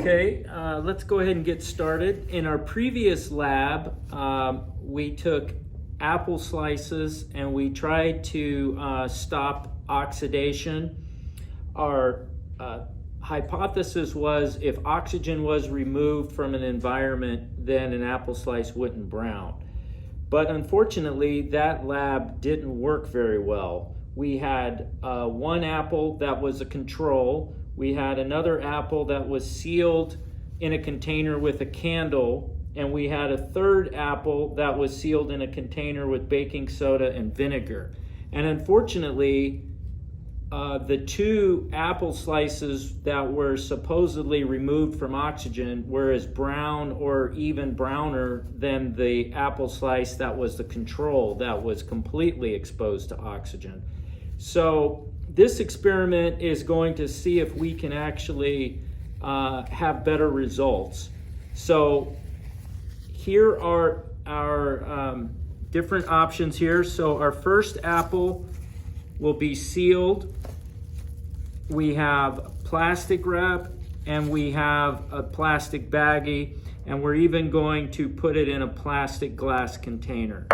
Okay, let's go ahead and get started. In our previous lab, we took apple slices and we tried to stop oxidation. Our hypothesis was if oxygen was removed from an environment, then an apple slice wouldn't brown. But unfortunately, that lab didn't work very well. We had one apple that was a control. We had another apple that was sealed in a container with a candle, and we had a third apple that was sealed in a container with baking soda and vinegar. And unfortunately, the two apple slices that were supposedly removed from oxygen were as brown or even browner than the apple slice that was the control that was completely exposed to oxygen. So this experiment is going to see if we can actually have better results. So here are our different options here. So our first apple will be sealed. We have plastic wrap and we have a plastic baggie, and we're even going to put it in a plastic glass container.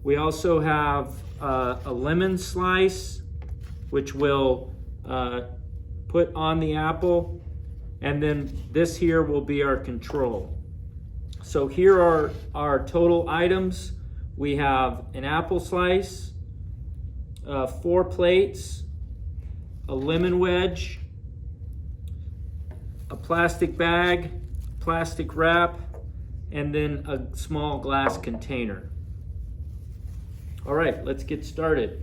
We also have a lemon slice, which we'll put on the apple, and then this here will be our control. So here are our total items. We have an apple slice, 4 plates, a lemon wedge, a plastic bag, plastic wrap, and then a small glass container. All right, let's get started.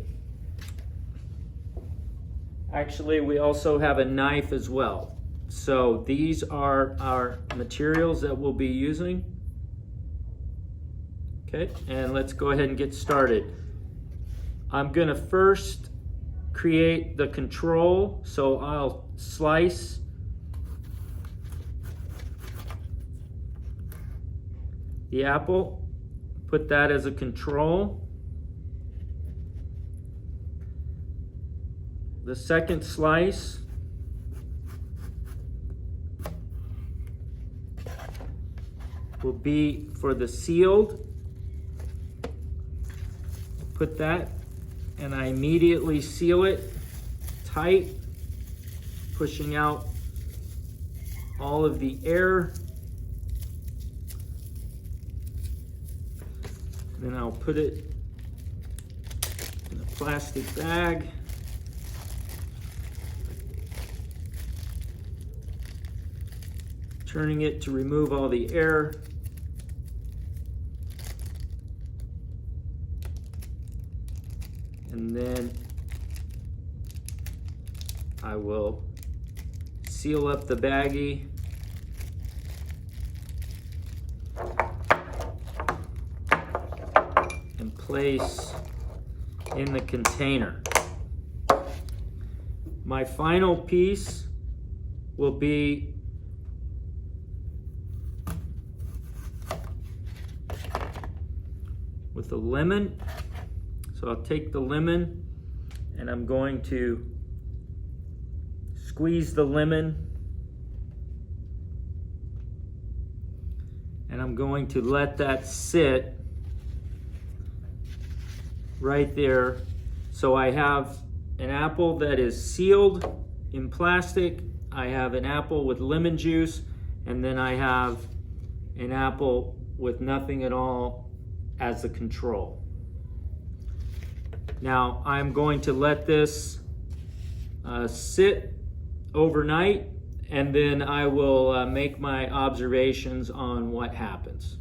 Actually, we also have a knife as well. So these are our materials that we'll be using. Okay, and let's go ahead and get started. I'm gonna first create the control, so I'll slice the apple, put that as a control. The second slice will be for the sealed. Put that, and I immediately seal it tight, pushing out all of the air. Then I'll put it in a plastic bag. Turning it to remove all the air. And then I will seal up the baggie. And place in the container. My final piece will be with a lemon. So I'll take the lemon and I'm going to squeeze the lemon, and I'm going to let that sit right there. So I have an apple that is sealed in plastic, I have an apple with lemon juice, and then I have an apple with nothing at all as the control. Now I'm going to let this sit overnight, and then I will make my observations on what happens.